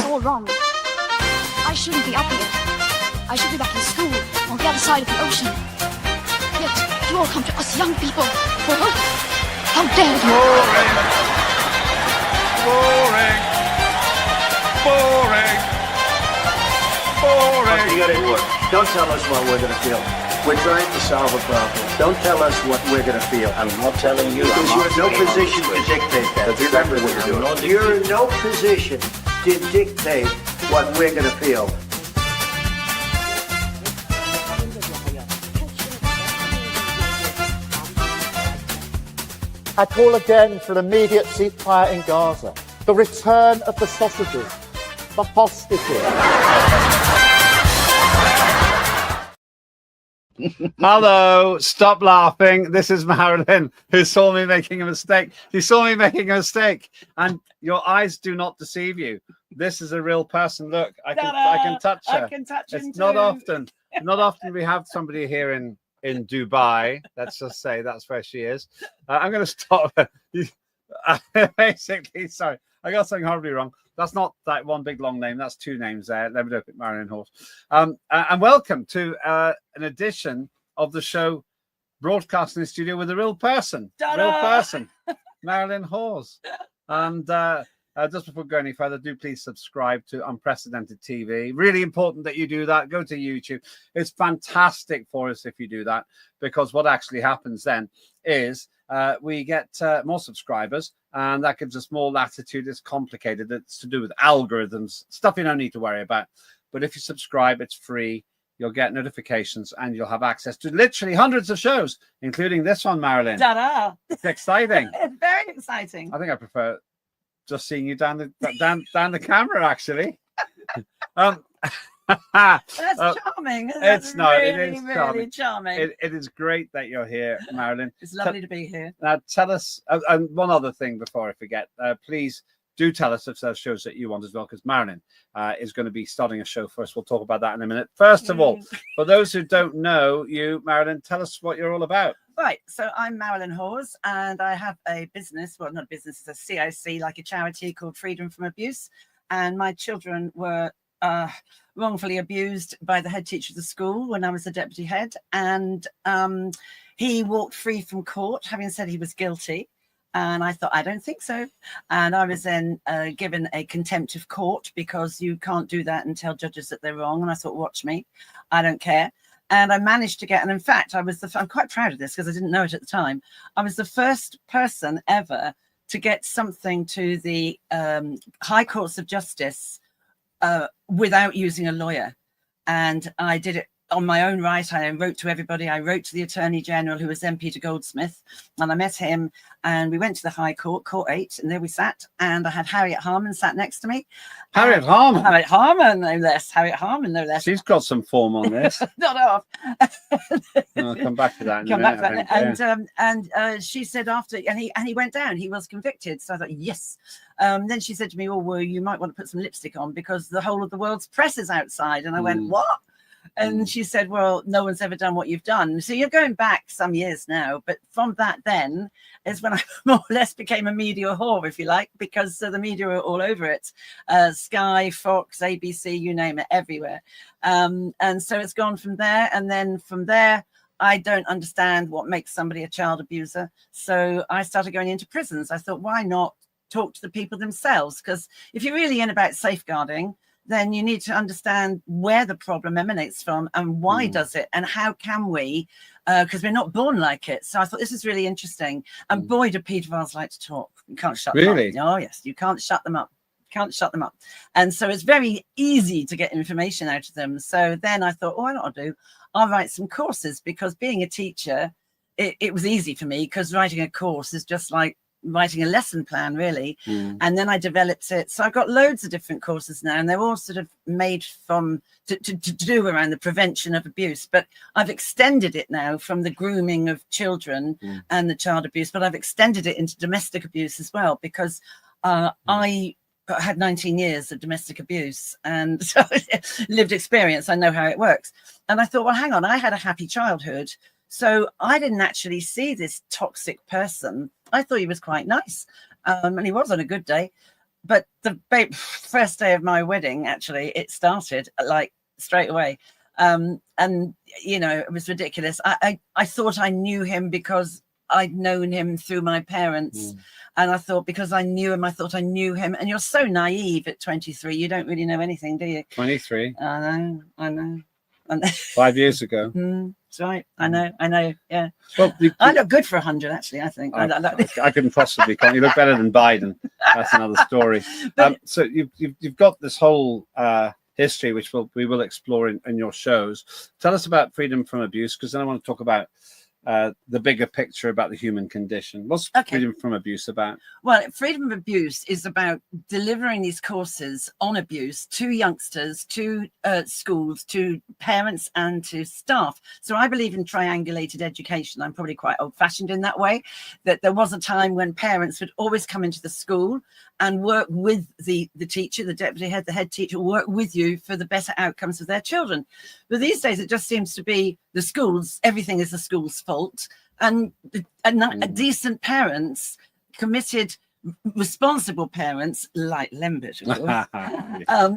all wrong. I shouldn't be up here. I should be back in school on the other side of the ocean. Yet you all come to us young people for hope. How dare you? Boring. Boring. Boring. You got it work. Don't tell us what we're going to feel. We're trying to solve a problem. Don't tell us what we're going to feel. I'm not telling you. Because you're in no position to dictate that. Remember what you're doing. You're in no position to dictate what we're going to feel. I call again for immediate ceasefire in Gaza, the return of the sausages, the hostages. Hello, stop laughing. This is Marilyn, who saw me making a mistake. She saw me making a mistake, and your eyes do not deceive you. This is a real person. Look, I can touch her. I can touch him It's too. not often we have somebody here in Dubai. Let's just say that's where she is. I'm going to stop. Basically, sorry, I got something horribly wrong. That's not that one big long name. That's two names there. Lembit, Öpik, Marilyn Hawes. And welcome to an edition of the show broadcasting in the studio with a real person. Ta-da! Real person, Marilyn Hawes. And just before going any further, do please subscribe to Unprecedented TV. Really important that you do that. Go to YouTube. It's fantastic for us if you do that, because what actually happens then is we get more subscribers, and that gives us more latitude. It's complicated. It's to do with algorithms, stuff you don't need to worry about. But if you subscribe, it's free. You'll get notifications, and you'll have access to literally hundreds of shows, including this one, Marilyn. Ta-da! It's exciting. It's very exciting. I think I prefer just seeing you down the camera, actually. That's charming. It's not. Really, It is really charming. It is great that you're here, Marilyn. It's lovely to be here. Now, tell us, and one other thing before I forget, please do tell us if there's shows that you want as well, because Marilyn is going to be starting a show for us. We'll talk about that in a minute. First of all, for those who don't know you, Marilyn, tell us what you're all about. Right, so I'm Marilyn Hawes, and I have a business, well, not a business, it's a CIC, like a charity called Freedom from Abuse. And my children were wrongfully abused by the head teacher of the school when I was the deputy head. And he walked free from court, having said he was guilty. And I thought, I don't think so. And I was then given a contempt of court, because you can't do that and tell judges that they're wrong. And I thought, watch me, I don't care. And I managed to get, and in fact, I'm quite proud of this because I didn't know it at the time. I was the first person ever to get something to the High Courts of Justice without using a lawyer. And I did it on my own right. I wrote to everybody. I wrote to the Attorney General, who was then Peter Goldsmith, and I met him, and we went to the High Court, Court 8, and there we sat, and I had Harriet Harman sat next to me. Harriet Harman? Harriet Harman, no less. Harriet Harman, no less. She's got some form on this. Not off. I'll come back to that in Come a back minute. to that. And she said after, and he went down, he was convicted. So I thought, yes. Then she said to me, oh, well, you might want to put some lipstick on because the whole of the world's press is outside. And I went, what? And she said, well, no one's ever done what you've done. So you're going back some years now. But from that then is when I more or less became a media whore, if you like, because the media were all over it. Sky, Fox, ABC, you name it, everywhere. And so it's gone from there. And then from there, I don't understand what makes somebody a child abuser. So I started going into prisons. I thought, why not talk to the people themselves? Because if you're really in about safeguarding, then you need to understand where the problem emanates from and why does it and how can we, because we're not born like it. So I thought this is really interesting. And boy, do pedophiles like to talk. You can't shut them up. Oh, yes, you can't shut them up. Can't shut them up. And so it's very easy to get information out of them. So then I thought, oh, I know what I'll do. I'll write some courses, because being a teacher, it was easy for me, because writing a course is just like writing a lesson plan, really. And then I developed it. So I've got loads of different courses now, and they're all sort of made from to do around the prevention of abuse. But I've extended it now from the grooming of children and the child abuse, but I've extended it into domestic abuse as well, because I had 19 years of domestic abuse, and so lived experience. I know how it works. And I thought, well, hang on, I had a happy childhood. So I didn't actually see this toxic person. I thought he was quite nice. And he was on a good day. but the first day of my wedding, actually, it started like straight away. And you know, it was ridiculous. I thought I knew him because I'd known him through my parents. And I thought because I knew him, I thought I knew him. And you're so naive at 23. You don't really know anything, do you? 23. I know. 5 years ago. That's right. I know. Yeah. Well, I look good for 100, actually, I think. I couldn't possibly. Can't you look better than Biden? That's another story. So you've got this whole history, which we will explore in your shows. Tell us about freedom from abuse, because then I want to talk about the bigger picture about the human condition. What's freedom from abuse about? Well, freedom of abuse is about delivering these courses on abuse to youngsters, to schools, to parents and to staff. So I believe in triangulated education. I'm probably quite old-fashioned in that way, that there was a time when parents would always come into the school and work with the teacher, the deputy head, the head teacher, work with you for the better outcomes of their children. But these days, it just seems to be the schools, everything is the school's fault. And decent parents, committed, responsible parents, like Lembit, of course.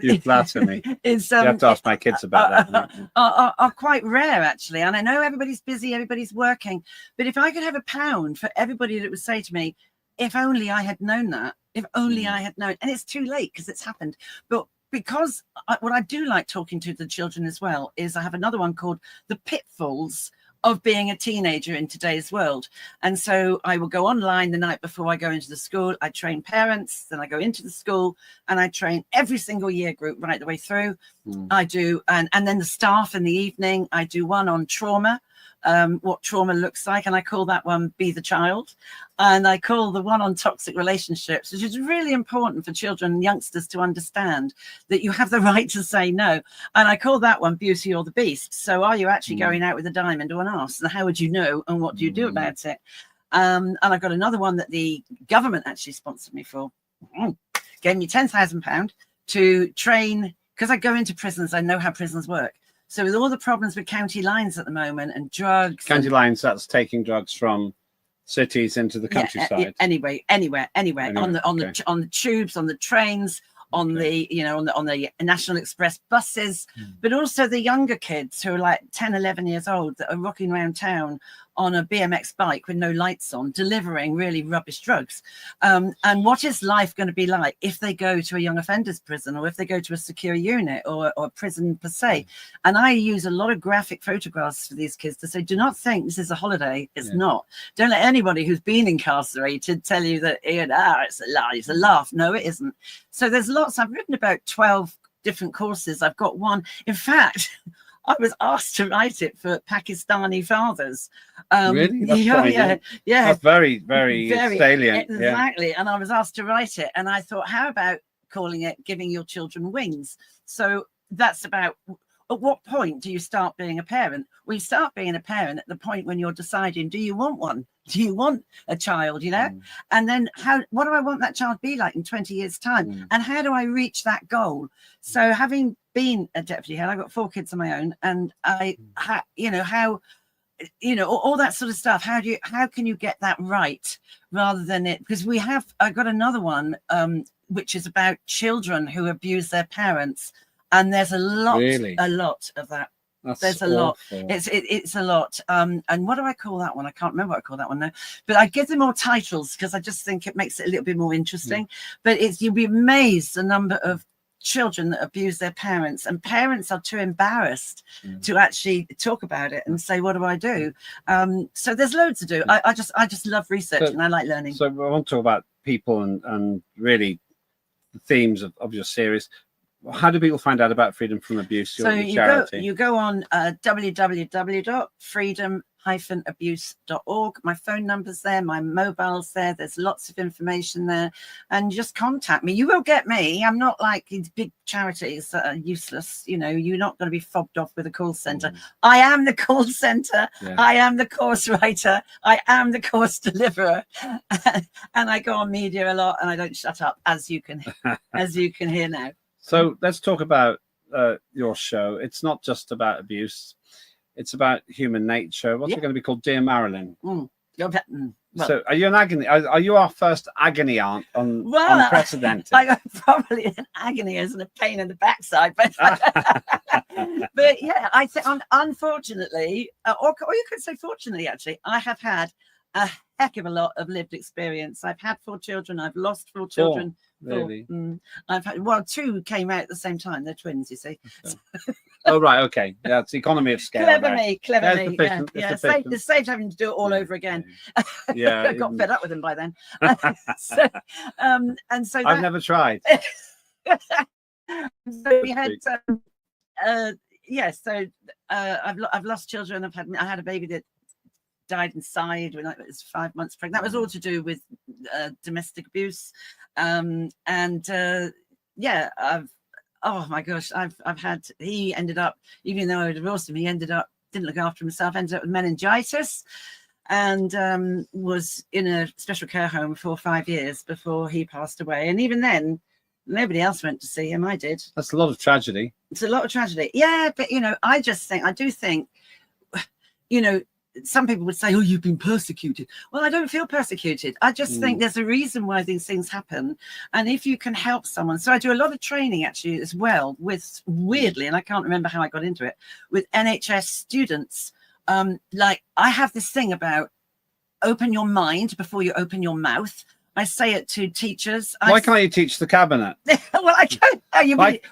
You flatter me. You have to ask my kids about that. Are quite rare, actually. And I know everybody's busy, everybody's working. But if I could have £1 for everybody that would say to me, if only I had known that, if only I had known, and it's too late because it's happened. But because what I do like talking to the children as well is I have another one called The Pitfalls of Being a Teenager in Today's World. And so I will go online the night before I go into the school. I train parents, then I go into the school and I train every single year group right the way through. I do, and then the staff in the evening. I do one on trauma, what trauma looks like, and I call that one Be the Child. And I call the one on toxic relationships, which is really important for children and youngsters to understand that you have the right to say no. And I call that one Beauty or the Beast. So are you actually going out with a diamond or an arse? And how would you know? And what do you do about it? And I've got another one that the government actually sponsored me for. Gave me £10,000 to train, because I go into prisons, I know how prisons work. So with all the problems with county lines at the moment and drugs. County lines, that's taking drugs from cities into the countryside. Anywhere on the tubes, on the trains, on the on the National Express buses, but also the younger kids who are like 10, 11 years old that are rocking around town on a BMX bike with no lights on, delivering really rubbish drugs. And what is life going to be like if they go to a young offenders prison, or if they go to a secure unit or a prison per se? And I use a lot of graphic photographs for these kids to say, do not think this is a holiday. It's not. Don't let anybody who's been incarcerated tell you that it's a lie, it's a laugh. No, it isn't. So there's lots. I've written about 12 different courses. I've got one. In fact, I was asked to write it for Pakistani fathers. Really? That's That's very, very salient. Exactly. Yeah. And I was asked to write it. And I thought, how about calling it Giving Your Children Wings? So that's about, at what point do you start being a parent? We start being a parent at the point when you're deciding, do you want one? Do you want a child, And then what do I want that child to be like in 20 years time? And how do I reach that goal? So having been a deputy head, I've got 4 kids of my own, and all that sort of stuff. How can you get that right rather than it? Because I got another one, which is about children who abuse their parents. And there's a lot of that. There's a lot. It's a lot. And what do I call that one? I can't remember what I call that one now. But I give them more titles because I just think it makes it a little bit more interesting. But you'll be amazed the number of children that abuse their parents, and parents are too embarrassed to actually talk about it and say, what do I do? So there's loads to do. I just love research and I like learning. So I want to talk about people and really the themes of your series. How do people find out about Freedom from Abuse? So you go on www.freedom-abuse.org. My phone number's there, my mobile's there. There's lots of information there, and just contact me. You will get me. I'm not like these big charities that are useless. You're not going to be fobbed off with a call center. I am the call center. I am the course writer. I am the course deliverer, and I go on media a lot, and I don't shut up, as you can hear now. So let's talk about your show. It's not just about abuse. It's about human nature. What's it going to be called? Dear Marilyn. Well, So, are you an agony? Are you our first agony aunt on Unprecedented? I'm probably an agony as a pain in the backside, but but yeah, I think unfortunately, or you could say fortunately, actually, I have had a heck of a lot of lived experience. I've had 4 children. I've lost 4 children. Really? I've had 2 came out at the same time. They're twins, you see. Okay. Oh right, okay. Yeah, it's the economy of scale. Clever me. Yeah, It's saved having to do it all over again. Yeah, I got fed up with them by then. So, and so I've never tried. So we had I've lost children. I had a baby that died inside when I was 5 months pregnant. That was all to do with domestic abuse. Oh my gosh, I've had, he ended up, even though I divorced him, he ended up, didn't look after himself, ended up with meningitis, and was in a special care home for 5 years before he passed away. And even then, nobody else went to see him. I did. That's a lot of tragedy. It's a lot of tragedy. Yeah, but I do think, some people would say, oh, you've been persecuted. Well, I don't feel persecuted. I just think there's a reason why these things happen. And if you can help someone. So I do a lot of training actually as well with, weirdly, and I can't remember how I got into it, with NHS students. Like I have this thing about open your mind before you open your mouth. I say it to teachers. Why can't you teach the cabinet? Well, I can't.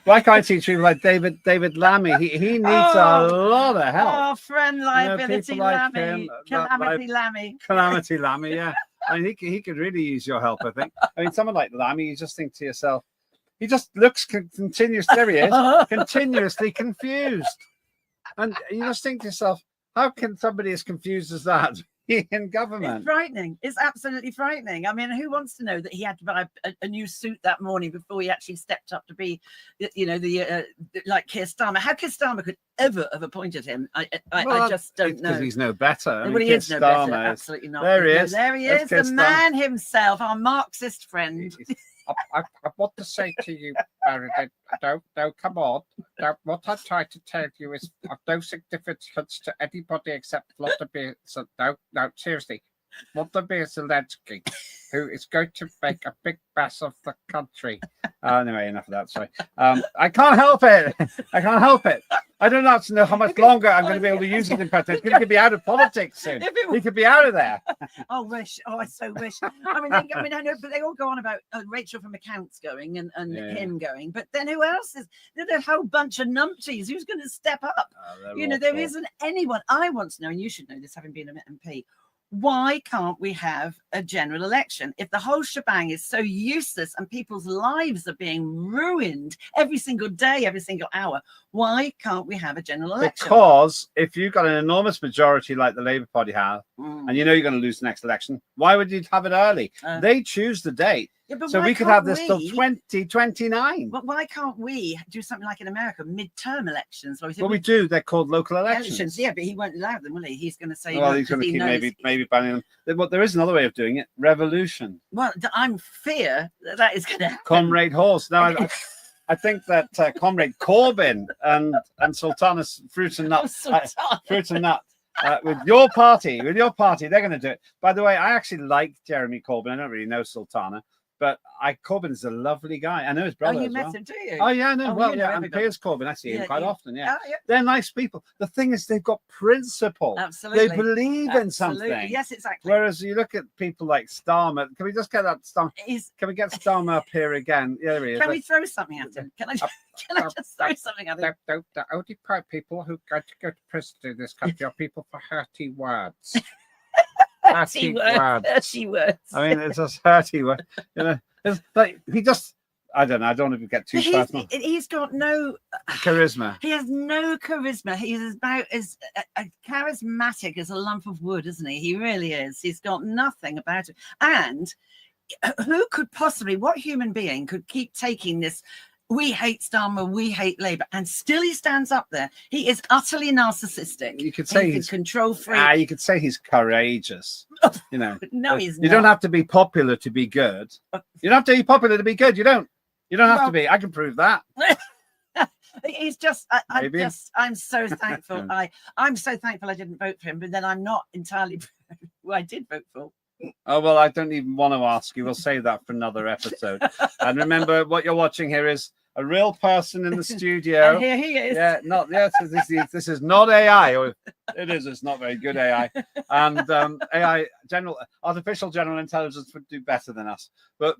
Why can't I teach people like David Lammy? He needs a lot of help. Oh, friend liability like Lammy, him, Calamity Lammy. Yeah, I mean he could really use your help. I think. I mean, someone like Lammy, you just think to yourself, he just looks continuously. There he is, continuously confused, and you just think to yourself, how can somebody as confused as that in government? It's frightening. It's absolutely frightening. I mean, who wants to know that he had to buy a new suit that morning before he actually stepped up to be, like Keir Starmer? How Keir Starmer could ever have appointed him, I just don't know. Because he's no better. I mean, he is no better. Absolutely not. There he is. There he is, the man himself, our Marxist friend. I want to say to you, Barry, don't come on. What I try to tell you is of no significance to anybody except Vladimir. So no, seriously, Vladimir Zelensky, who is going to make a big mess of the country. Anyway, enough of that. Sorry. I can't help it. I don't know how much longer I'm going to be able to use it in practice. He could be out of politics soon. He could be out of there. I wish. Oh, I so wish. I know, but they all go on about Rachel from Accounts going and him going. But then who else is? There's a whole bunch of numpties. Who's going to step up? There isn't anyone. I want to know, and you should know this, having been an MP. Why can't we have a general election? If the whole shebang is so useless and people's lives are being ruined every single day, every single hour, why can't we have a general election? Because if you've got an enormous majority like the Labour Party have, and you know you're going to lose the next election, why would you have it early? They choose the date. Yeah, so we could have this till 2029. But why can't we do something like in America, midterm elections? Well, we do. They're called local elections. Yeah, but he won't allow them, will he? He's going to say. Well, he's going to keep maybe banning them. But there is another way of doing it: revolution. Well, I'm fear that is going to happen. Comrade Hawes. Now, I think that Comrade Corbyn and Sultana's Fruit and Nut. Fruit and Nut. With your party, they're going to do it. By the way, I actually like Jeremy Corbyn. I don't really know Sultana. But Corbyn is a lovely guy. I know his brother. Oh, you as met well. him, do you? Oh, yeah, no. Well, and Piers Corbyn, I see him quite often. Yeah. Oh, yeah. They're nice people. The thing is, they've got principle. Absolutely. They believe in something. Yes, exactly. Whereas you look at people like Starmer. Can we just get that Starmer? Can we get Starmer up here again? Yeah, there he is. Can we throw something at him? Can I just throw something at him? The only people who go to prison in this country are people for hurty words. Hurty words. I mean, it's just hurty words. It's like he just, I don't know. I don't want to get too personal. He's got no charisma. He has no charisma. He's about as charismatic as a lump of wood, isn't he? He really is. He's got nothing about it. And who could possibly, what human being could keep taking this? We hate Starmer, we hate Labour, and still he stands up there. He is utterly narcissistic. You could say he's control freak. You could say he's courageous. No, he's not. You don't have to be popular to be good. You don't have to be popular to be good. You don't have to be. I can prove that. He's just. I'm so thankful. I'm so thankful I didn't vote for him, but then I'm not entirely who I did vote for. Oh, well, I don't even want to ask you. We'll save that for another episode. And remember, what you're watching here is a real person in the studio. And here he is. Yeah, this is not AI. Or it is. It's not very good AI. And AI, artificial general intelligence would do better than us. But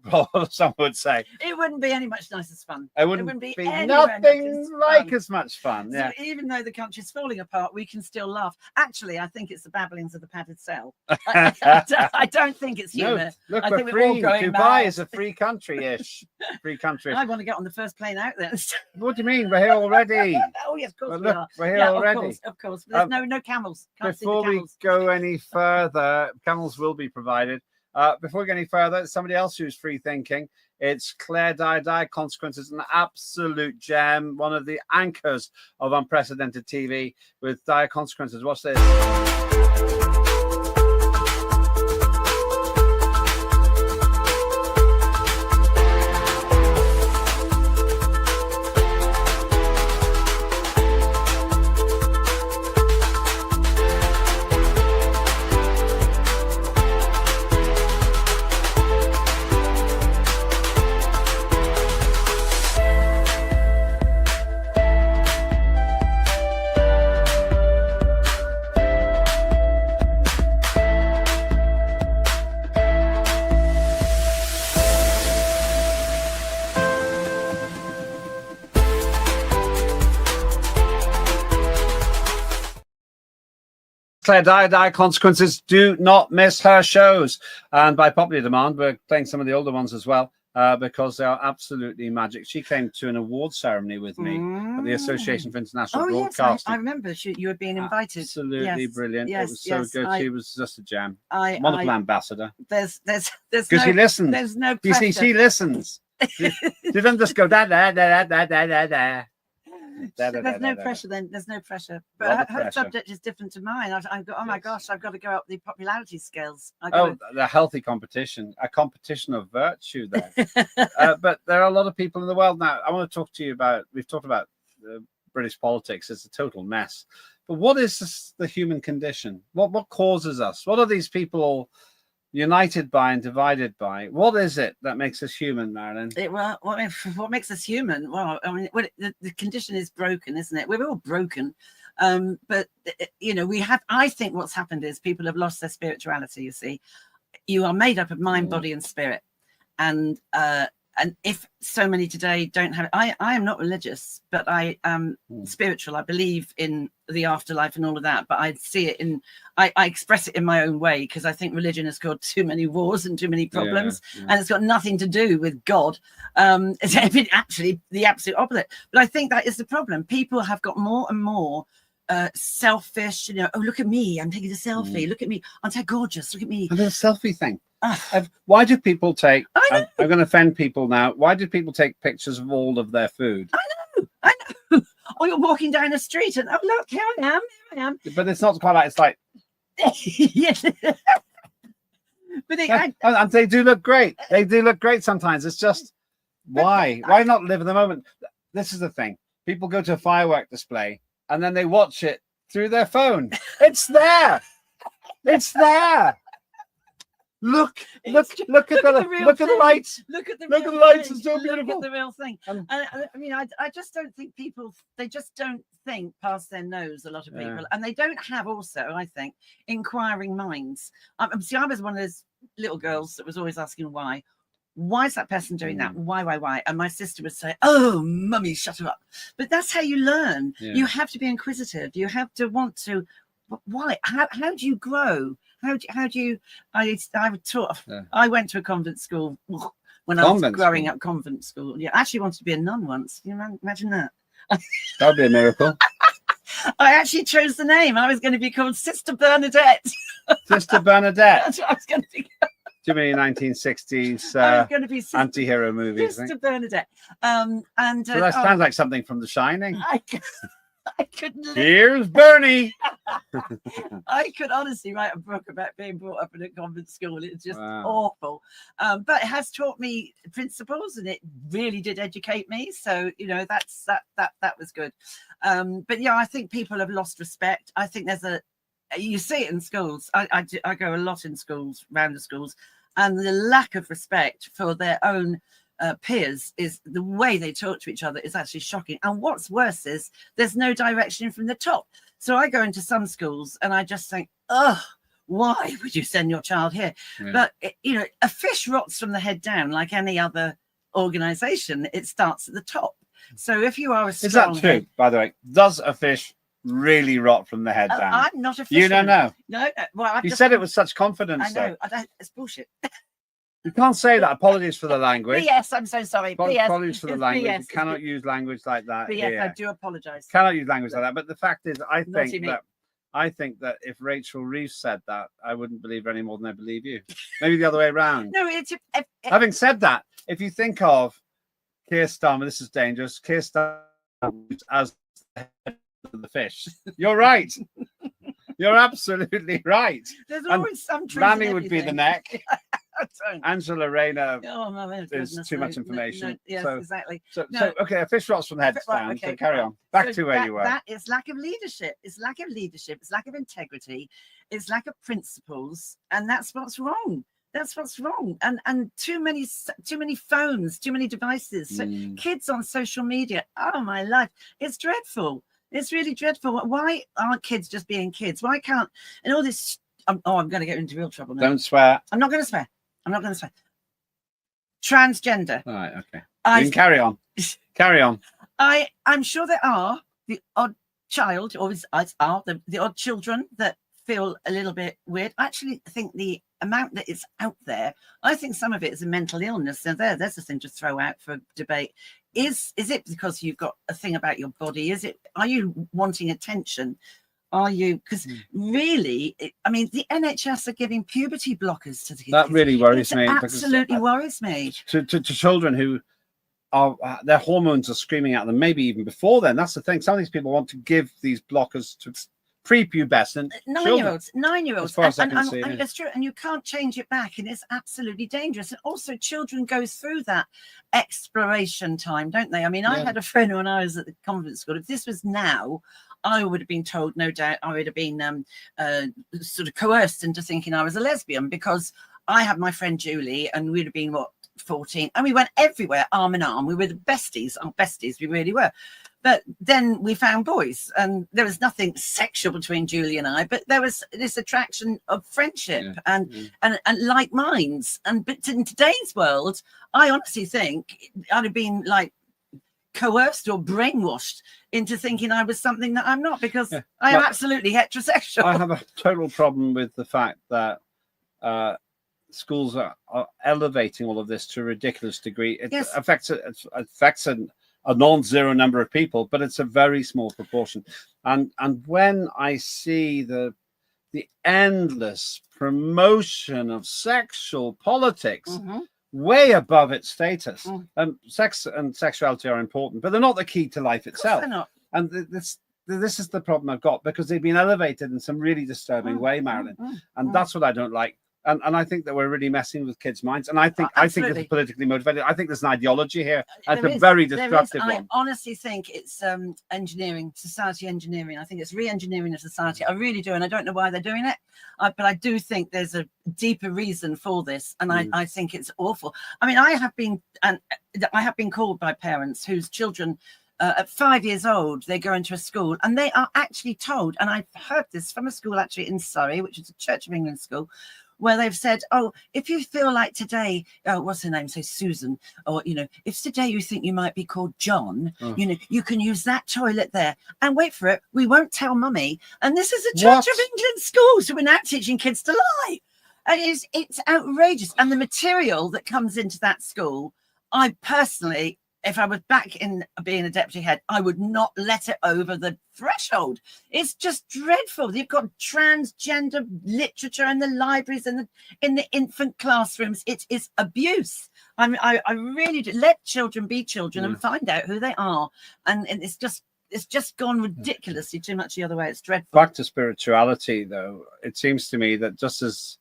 some would say it wouldn't be any much nice as fun. it wouldn't be anywhere nothing like fun. as much fun. Yeah. So even though the country's falling apart, we can still laugh. Actually, I think it's the babblings of the padded cell. I don't think it's humour. No, look, I we're think we're free. all going Dubai mad. is a free country-ish. Free country. I want to get on the first plane out there. What do you mean? We're here already. Oh yes, of course Well, we look, are. we're here Yeah, already. Of course. But there's no camels. Can't see the Before we camels. go any further, camels will be provided. Before we go any further, somebody else who's free thinking. It's Claire Dire Consequences, an absolute gem, one of the anchors of unprecedented TV with Dire Consequences. Watch this. Claire Dire Consequences. Do not miss her shows. And by popular demand, we're playing some of the older ones as well because they are absolutely magic. She came to an award ceremony with me at the Association for International Broadcasting. Yes, I remember you were being invited. Absolutely brilliant. Yes, it was so good. She was just a gem. Wonderful ambassador. There's because she listens. There's no You pressure. see, she listens. She doesn't just go da da da da da da da. There's no pressure then. There's no pressure. But her subject is different to mine. I've got, oh my gosh, I've got to go up the popularity scales. The healthy competition, a competition of virtue there. But there are a lot of people in the world now. I want to talk to you about, we've talked about British politics. It's a total mess. But what is the human condition? What causes us? What are these people all united by and divided by? What is it that makes us human, Marilyn? What makes us human? Well, I mean, the condition is broken, isn't it? We're all broken. But I think what's happened is people have lost their spirituality. You see, you are made up of mind, body, and spirit. And if so many today don't have it, I am not religious, but I am spiritual. I believe in the afterlife and all of that, but I see it I express it in my own way because I think religion has caused too many wars and too many problems, and it's got nothing to do with God. It's actually the absolute opposite. But I think that is the problem. People have got more and more selfish. Oh, look at me! I'm taking a selfie. Look at me! Aren't I gorgeous? Look at me! And the selfie thing. Why do people take? I'm going to offend people now. Why do people take pictures of all of their food? I know. Or you're walking down the street and look, here I am. But it's not quite like it's like. Yes. But and they do look great. They do look great sometimes. It's just why not live in the moment? This is the thing. People go to a firework display and then they watch it through their phone. It's there. It's there. Look at the lights. Look at the lights. It's so beautiful. Look at the real thing. And I mean, I just don't think they just don't think past their nose, a lot of people. And they don't have also, I think, inquiring minds. See, I was one of those little girls that was always asking why. Why is that person doing that? Why? And my sister would say, oh, mummy, shut her up. But that's how you learn. Yeah. You have to be inquisitive. You have to want to. Why? How do you grow? How do you? I went to a convent school when I was growing up. Convent school. Yeah, I actually wanted to be a nun once. Can you imagine that? That'd be a miracle. I actually chose the name. I was going to be called Sister Bernadette. Sister Bernadette. That's what I was going to be. Too many 1960s anti-hero movies. Sister Bernadette. So that sounds like something from The Shining. I couldn't live. Here's Bernie. I could honestly write a book about being brought up in a convent school. It's just awful. But it has taught me principles, and it really did educate me. So that was good. But yeah, I think people have lost respect. I think there's you see it in schools. I go a lot in schools, round the schools, and the lack of respect for their own peers is the way they talk to each other is actually shocking. And what's worse is there's no direction from the top. So I go into some schools and I just think, oh, why would you send your child here? Yeah. But a fish rots from the head down, like any other organization. It starts at the top. So if you are a strong is that true, by the way? Does a fish really rot from the head down? I'm not a fisherman. You don't know. No, well, You said it with such confidence. I know. I don't. It's bullshit. You can't say that. Apologies for the language. Yes, I'm so sorry. Apologies for the It's language. BS. You cannot use language like that. Yes, here. I do apologise. Cannot use language like that. But the fact is, Naughty me. I think that if Rachel Reeves said that, I wouldn't believe her any more than I believe you. Maybe the other way around. No, it's Having said that, if you think of Keir Starmer, this is dangerous. Keir Starmer as the head of the fish. You're right. You're absolutely right. there's And always some truth. Rami in would be the everything. neck. Don't. Angela Rayner Oh my is goodness, too much no, information. yes, So- exactly. So, No. okay, a fish rots from the head Right, down. okay, So carry right. on. Back So to where you were. That is lack of leadership. It's lack of leadership. It's lack of integrity. It's lack of principles, and that's what's wrong. That's what's wrong. And too many phones, too many devices. So kids on social media. Oh my life, it's dreadful. It's really dreadful. Why aren't kids just being kids? Why can't and all this? I'm going to get into real trouble now. Don't swear. I'm not going to swear. I'm not going to swear. Transgender. All right, okay. I- You can carry on. Carry on. I'm sure there are the odd child, or are the odd children that feel a little bit weird. I actually think the amount that is out there, I think some of it is a mental illness. So there's a thing to throw out for debate. Is it because you've got a thing about your body? Are you wanting attention? Are you? Because really, I mean, the NHS are giving puberty blockers to the kids. That really worries me. because, Absolutely worries me. To children who are their hormones are screaming at them, maybe even before then. That's the thing. Some of these people want to give these blockers to prepubescent children. 9-year-olds. As far as I can and see, yeah. That's true. And you can't change it back. And it's absolutely dangerous. And also children go through that exploration time, don't they? I mean, I Yeah. had a friend when I was at the convent school. If this was now, I would have been told, no doubt, I would have been sort of coerced into thinking I was a lesbian, because I had my friend Julie and we'd have been, 14, and we went everywhere arm in arm. We were the besties, our besties, we really were. But then we found boys, and there was nothing sexual between Julie and I, but there was this attraction of friendship and like minds. But in today's world, I honestly think I'd have been like coerced or brainwashed into thinking I was something that I'm not, because I am absolutely heterosexual. I have a total problem with the fact that schools are elevating all of this to a ridiculous degree. It affects a non-zero number of people, but it's a very small proportion. And when I see the endless promotion of sexual politics way above its status, sex and sexuality are important, but they're not the key to life itself. They're not. And this is the problem I've got, because they've been elevated in some really disturbing way, Marilyn, and that's what I don't like. And I think that we're really messing with kids' minds. And I think it's politically motivated. I think there's an ideology here. It's a very destructive one. I honestly think it's engineering, society engineering. I think it's re-engineering of society. I really do. And I don't know why they're doing it. But I do think there's a deeper reason for this. And I think it's awful. I mean, I have been called by parents whose children at 5 years old, they go into a school and they are actually told, and I've heard this from a school actually in Surrey, which is a Church of England school, where they've said, oh, if you feel like today, what's her name? Say Susan, or, if today you think you might be called John, you can use that toilet there. And wait for it, we won't tell mummy. And this is a Church of England school, so we're now teaching kids to lie. And it's outrageous. And the material that comes into that school, I personally, if I was back in being a deputy head, I would not let it over the threshold. It's just dreadful. You've got transgender literature in the libraries and in the infant classrooms. It is abuse. I really do. Let children be children and find out who they are. And it's just gone ridiculously too much the other way. It's dreadful. Back to spirituality, though, it seems to me that just as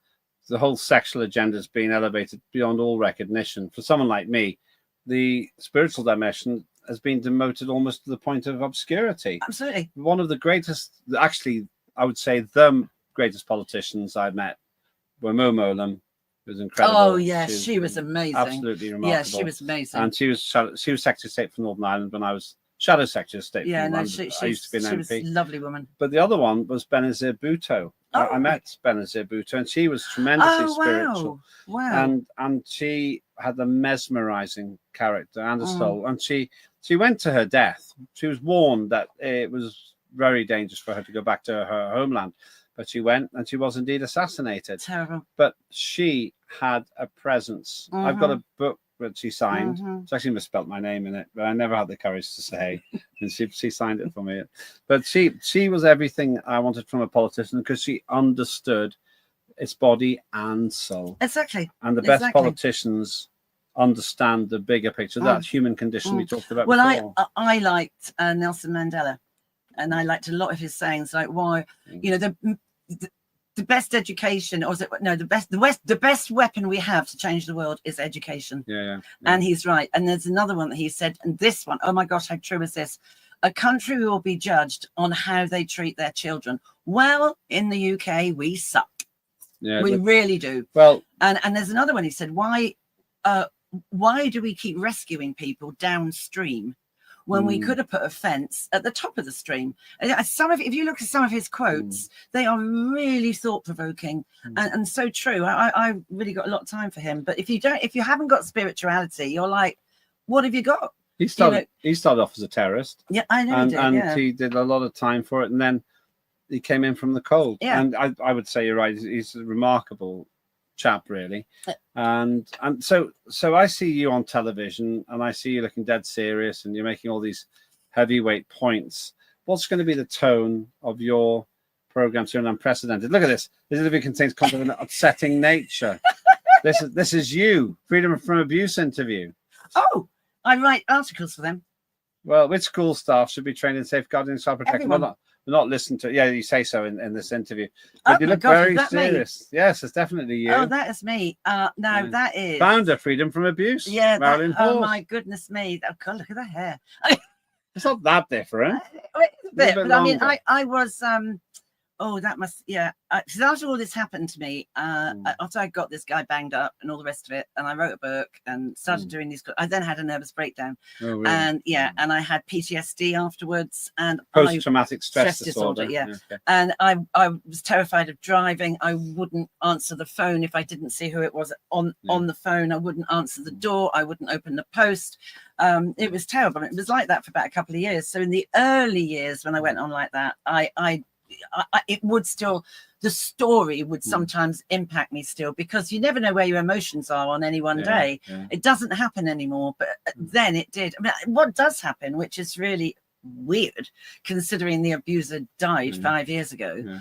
the whole sexual agenda has been elevated beyond all recognition, for someone like me, the spiritual dimension has been demoted almost to the point of obscurity. Absolutely. One of the greatest, actually, I would say the greatest politicians I've met were Mo Molam, who was incredible. Oh yes, she was amazing. Absolutely remarkable. Yeah, she was amazing. And she was Secretary of State for Northern Ireland when I was Shadow Secretary of State. Yeah, for no, Northern I used to be an she MP. was a lovely woman. But the other one was Benazir Bhutto. Oh. I met Benazir Bhutto, and she was tremendously spiritual. Wow. And she had a mesmerizing character and a soul. And she went to her death. She was warned that it was very dangerous for her to go back to her homeland. But she went, and she was indeed assassinated. Terrible. But she had a presence. I've got a book that she signed. It's actually misspelt my name in it, but I never had the courage to say. And she signed it for me. But she was everything I wanted from a politician, because she understood its body and soul. Exactly. And the best politicians understand the bigger picture, that human condition we talked about before. I liked Nelson Mandela, and I liked a lot of his sayings, like why, you know, the best education, or is it no, the best weapon we have to change the world is education. Yeah. And he's right. And there's another one that he said, and this one, oh my gosh, how true is this? A country will be judged on how they treat their children. Well, in the UK, we suck. Yeah, we really do. Well, and there's another one. He said, why do we keep rescuing people downstream when we could have put a fence at the top of the stream? If you look at some of his quotes, they are really thought-provoking and so true. I really got a lot of time for him. But if you haven't got spirituality, you're like, what have you got? He started off as a terrorist. Yeah, I know. And he did a lot of time for it, and then he came in from the cold. Yeah. And I would say you're right. He's a remarkable chap, really. And so I see you on television, and I see you looking dead serious, and you're making all these heavyweight points. What's going to be the tone of your programs here on Unprecedented? Look at this. This interview contains content of an upsetting nature. This is you. Freedom from Abuse interview. Oh, I write articles for them. Well, which school staff should be trained in safeguarding and child protection? We're not listening to. Yeah, you say so in this interview. But you look very serious. Me? Yes, it's definitely you. Oh, that is me. That is founder Freedom from Abuse. Yeah, Marilyn Hawes. Oh my goodness me! Oh God, look at the hair. It's not that different. It's a bit, but I mean, I was oh, that must, yeah. Because after all this happened to me, after I got this guy banged up and all the rest of it, and I wrote a book and started doing these, I then had a nervous breakdown. Oh, really? And and I had PTSD afterwards, and post-traumatic stress disorder. Yeah. Okay. And I was terrified of driving. I wouldn't answer the phone if I didn't see who it was on the phone. I wouldn't answer the door. I wouldn't open the post. It was terrible. It was like that for about a couple of years. So in the early years when I went on like that, it would still, the story would sometimes impact me still, because you never know where your emotions are on any one day. It doesn't happen anymore, but then it did. I mean, what does happen, which is really weird considering the abuser died 5 years ago,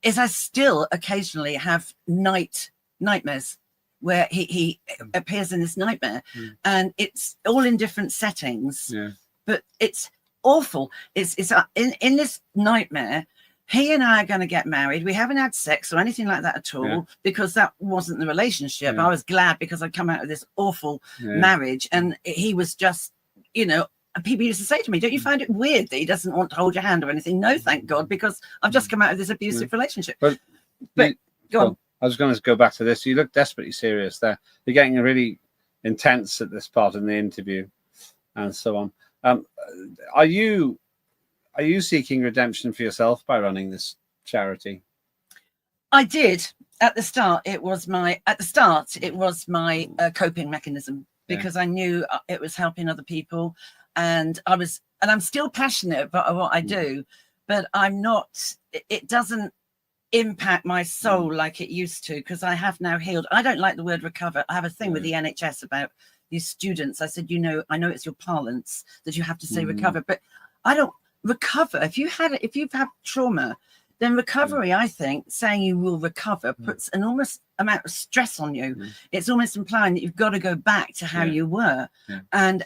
is I still occasionally have nightmares where he appears in this nightmare, and it's all in different settings, but it's awful. It's in this nightmare, he and I are going to get married. We haven't had sex or anything like that at all, because that wasn't the relationship. I was glad, because I'd come out of this awful marriage, and he was just, you know, people used to say to me, don't you find it weird that he doesn't want to hold your hand or anything? No, thank God, because I've just come out of this abusive relationship. But go on. I was going to go back to this. You look desperately serious there. You're getting really intense at this part in the interview and so on. Are you seeking redemption for yourself by running this charity? I did at the start. It was my coping mechanism, because I knew it was helping other people, and I'm still passionate about what I do, but I'm not. It doesn't impact my soul like it used to, because I have now healed. I don't like the word recover. I have a thing with the NHS about these students. I said, you know, I know it's your parlance that you have to say recover, but I don't recover. If you've had trauma, then recovery, I think, saying you will recover puts an almost amount of stress on you. It's almost implying that you've got to go back to how you were. And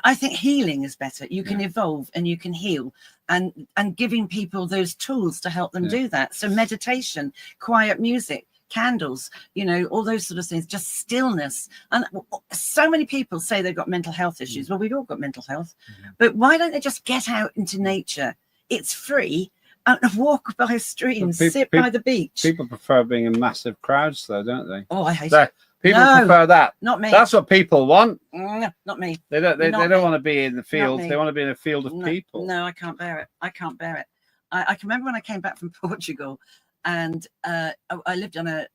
I think healing is better. You can evolve and you can heal, and giving people those tools to help them do that. So meditation, quiet music, candles, you know, all those sort of things, just stillness. And so many people say they've got mental health issues. Well, we've all got mental health, but why don't they just get out into nature? It's free, and walk by a stream, sit by the beach. People prefer being in massive crowds, though, don't they? Oh, I hate So, it. people No, prefer that. Not me. That's what people want. Not me. They don't. They Not don't me. want to be in the fields. me. They want to be in a field of people. No, I can't bear it. I can't bear it. I can remember when I came back from Portugal, and I lived on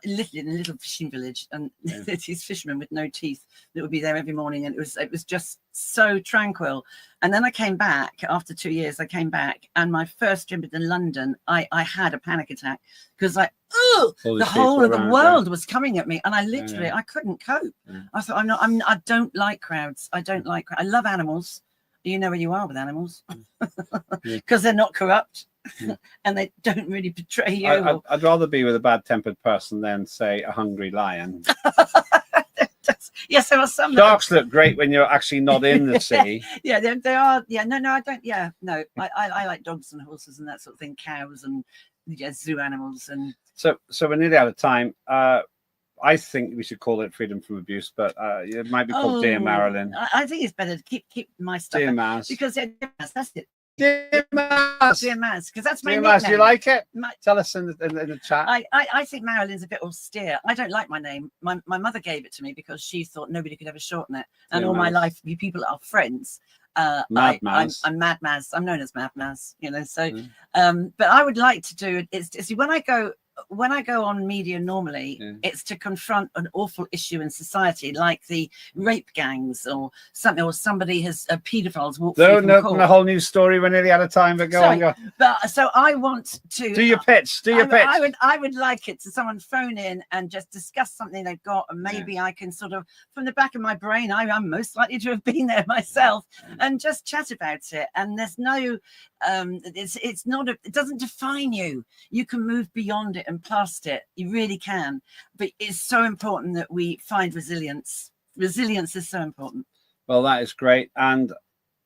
literally in a little fishing village, and these fishermen with no teeth that would be there every morning, and it was just so tranquil. And then I came back after 2 years. I came back, and my first trip in London, I had a panic attack because the whole of the world was coming at me, and I literally I couldn't cope. I thought I don't like crowds. I don't like. I love animals. You know where you are with animals because they're not corrupt and they don't really betray you. I'd rather be with a bad-tempered person than, say, a hungry lion. Yes, there are some. Sharks look great when you're actually not in the sea. Yeah, they are. Yeah, no, I don't. Yeah, no, I like dogs and horses and that sort of thing, cows and zoo animals. And so we're nearly out of time. I think we should call it freedom from abuse, but it might be called Dear Marilyn. I think it's better to keep my stuff. Dear Maz. Because Dear Maz, that's it. Dear Maz. Dear Maz, because that's my Dear nickname. Maz, do you like it? Tell us in the chat. I think Marilyn's a bit austere. I don't like my name. My mother gave it to me because she thought nobody could ever shorten it. And Dear all my Maz. life, you people are friends. Mad Maz. I'm Mad Maz. I'm known as Mad Maz, So, but I would like to do it. It's when I go on media normally, it's to confront an awful issue in society, like the rape gangs or something, or somebody has paedophiles walked through from court. A whole new story. We're nearly out of time, but go on. But so I want to Do your pitch. Do your pitch. I would like it to someone phone in and just discuss something they've got, and maybe I can sort of, from the back of my brain, I'm most likely to have been there myself, and just chat about it. And there's no, it's not it doesn't define you. You can move beyond it and past it. You really can. But it's so important that we find resilience. Resilience is so important. Well, that is great. And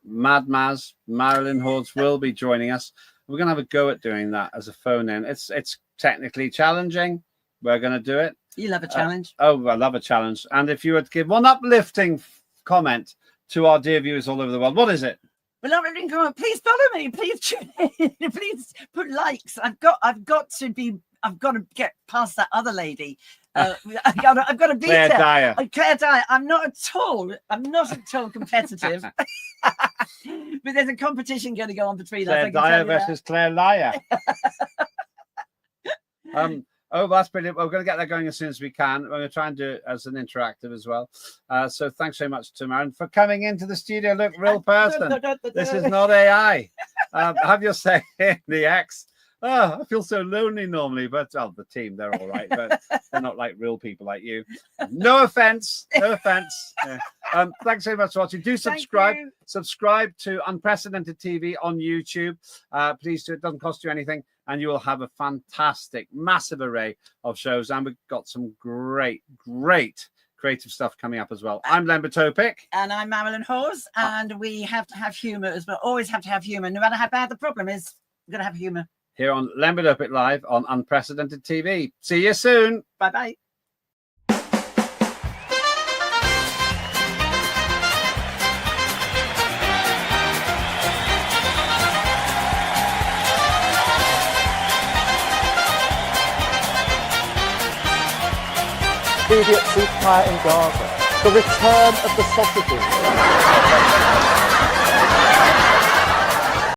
Mad Maz, Marilyn Hawes will be joining us. We're going to have a go at doing that as a phone in. It's technically challenging. We're going to do it. You love a challenge. I love a challenge. And if you would give one uplifting comment to our dear viewers all over the world, what is it? Well, please follow me. Please tune in. Please put likes. I've got to get past that other lady. I've got to beat Claire her. Dyer. Claire Dyer. I'm not at all competitive. But there's a competition going to go on between us. Claire Dyer versus Claire Liar. That's brilliant. We're going to get that going as soon as we can. We're going to try and do it as an interactive as well. So thanks so much to Marilyn for coming into the studio. Look, real person. This is not AI. Have your say in the X. Oh, I feel so lonely normally, but the team, they're all right, but they're not like real people like you. No offense. No offense. Yeah. Thanks so much for watching. Do subscribe. Subscribe to Unprecedented TV on YouTube. Please do. It doesn't cost you anything, and you will have a fantastic, massive array of shows. And we've got some great creative stuff coming up as well. I'm Lembit Öpik. And I'm Marilyn Hawes. And we have to have humour as well. Always have to have humour. No matter how bad the problem is, we're going to have humour. Here on Lembit Öpik Live on Unprecedented TV. See you soon. Bye-bye. Immediate ceasefire in Gaza. The return of the sausages.